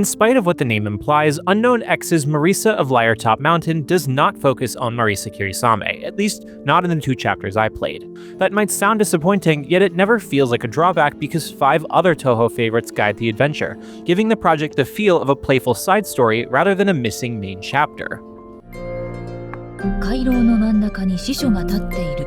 In spite of what the name implies, UnknownX's Marisa of Liartop Mountain does not focus on Marisa Kirisame, at least not in the 2 chapters I played. That might sound disappointing, yet it never feels like a drawback because 5 other Touhou favorites guide the adventure, giving the project the feel of a playful side story rather than a missing main chapter. 回廊の真ん中に司書が立っている。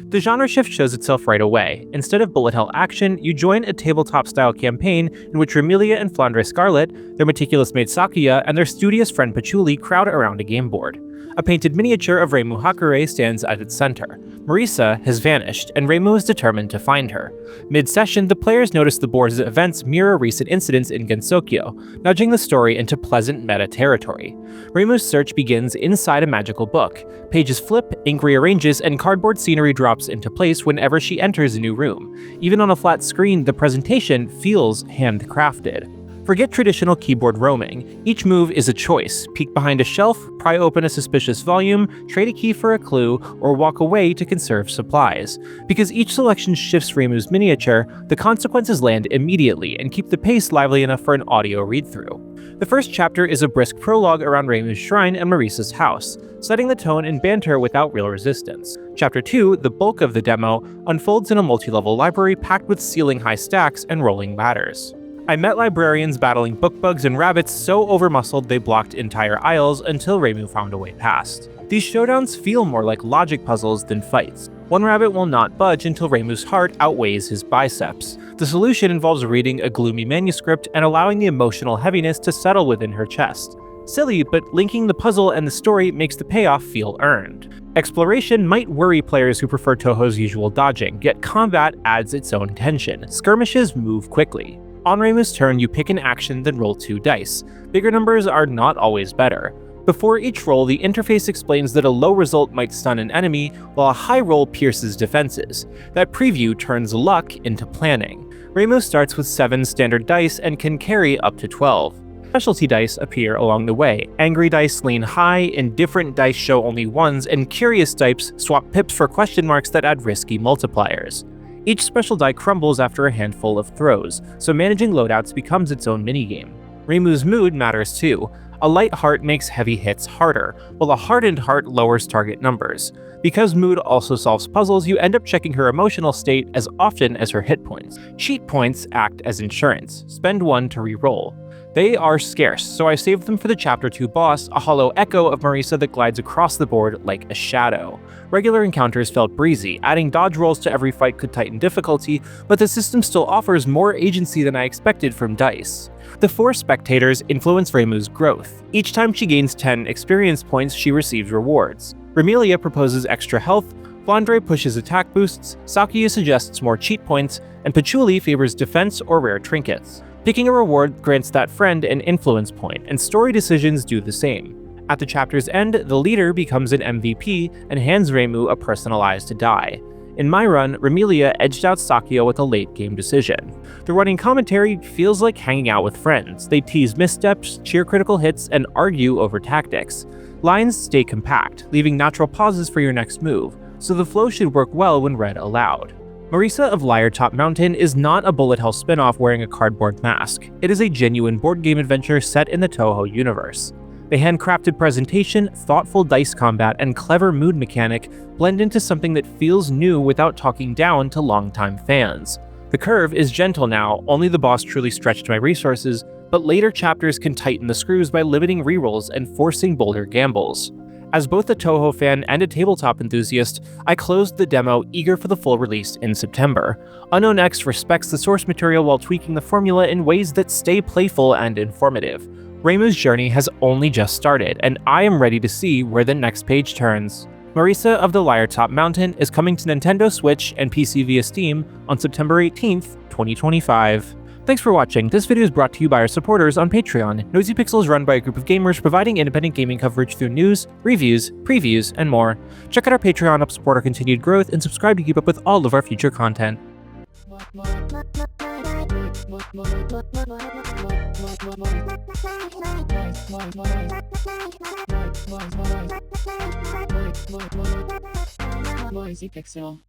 The genre shift shows itself right away. Instead of bullet hell action, you join a tabletop-style campaign in which Reimu and Flandre Scarlet, their meticulous maid Sakuya, and their studious friend Patchouli crowd around a game board. A painted miniature of Reimu Hakure stands at its center. Marisa has vanished, and Reimu is determined to find her. Mid-session, the players notice the board's events mirror recent incidents in Gensokyo, nudging the story into pleasant meta territory. Reimu's search begins inside a magical book. Pages flip, ink rearranges, and cardboard scenery drops into place whenever she enters a new room. Even on a flat screen, the presentation feels handcrafted. Forget traditional keyboard roaming. Each move is a choice. Peek behind a shelf, pry open a suspicious volume, trade a key for a clue, or walk away to conserve supplies. Because each selection shifts Reimu's miniature, the consequences land immediately and keep the pace lively enough for an audio read-through. The first chapter is a brisk prologue around Reimu's shrine and Marisa's house, setting the tone and banter without real resistance. Chapter 2, the bulk of the demo, unfolds in a multi-level library packed with ceiling-high stacks and rolling ladders. I met librarians battling book bugs and rabbits so overmuscled they blocked entire aisles until Reimu found a way past. These showdowns feel more like logic puzzles than fights. One rabbit will not budge until Reimu's heart outweighs his biceps. The solution involves reading a gloomy manuscript and allowing the emotional heaviness to settle within her chest. Silly, but linking the puzzle and the story makes the payoff feel earned. Exploration might worry players who prefer Touhou's usual dodging, yet combat adds its own tension. Skirmishes move quickly. On Reimu's turn, you pick an action, then roll 2 dice. Bigger numbers are not always better. Before each roll, the interface explains that a low result might stun an enemy, while a high roll pierces defenses. That preview turns luck into planning. Reimu starts with 7 standard dice and can carry up to 12. Specialty dice appear along the way. Angry dice lean high, indifferent dice show only 1s, and curious dice swap pips for question marks that add risky multipliers. Each special die crumbles after a handful of throws, so managing loadouts becomes its own minigame. Reimu's mood matters too. A light heart makes heavy hits harder, while a hardened heart lowers target numbers. Because mood also solves puzzles, you end up checking her emotional state as often as her hit points. Cheat points act as insurance. Spend 1 to re-roll. They are scarce, so I saved them for the Chapter 2 boss, a hollow echo of Marisa that glides across the board like a shadow. Regular encounters felt breezy, adding dodge rolls to every fight could tighten difficulty, but the system still offers more agency than I expected from dice. The 4 spectators influence Reimu's growth. Each time she gains 10 experience points, she receives rewards. Reimu proposes extra health, Flandre pushes attack boosts, Sakuya suggests more cheat points, and Patchouli favors defense or rare trinkets. Picking a reward grants that friend an influence point, and story decisions do the same. At the chapter's end, the leader becomes an MVP and hands Reimu a personalized die. In my run, Reimu edged out Sakuya with a late-game decision. The running commentary feels like hanging out with friends. They tease missteps, cheer critical hits, and argue over tactics. Lines stay compact, leaving natural pauses for your next move, so the flow should work well when read aloud. Marisa of Liartop Mountain is not a bullet hell spin-off wearing a cardboard mask. It is a genuine board game adventure set in the Touhou universe. The handcrafted presentation, thoughtful dice combat, and clever mood mechanic blend into something that feels new without talking down to longtime fans. The curve is gentle now, only the boss truly stretched my resources, but later chapters can tighten the screws by limiting rerolls and forcing bolder gambles. As both a Touhou fan and a tabletop enthusiast, I closed the demo eager for the full release in September. UnknownX respects the source material while tweaking the formula in ways that stay playful and informative. Reimu's journey has only just started, and I am ready to see where the next page turns. Marisa of the Liartop Mountain is coming to Nintendo Switch and PC via Steam on September 18th, 2025. Thanks for watching. This video is brought to you by our supporters on Patreon. Nosy Pixel is run by a group of gamers providing independent gaming coverage through news, reviews, previews, and more. Check out our Patreon to help support our continued growth and subscribe to keep up with all of our future content. Voice pixel.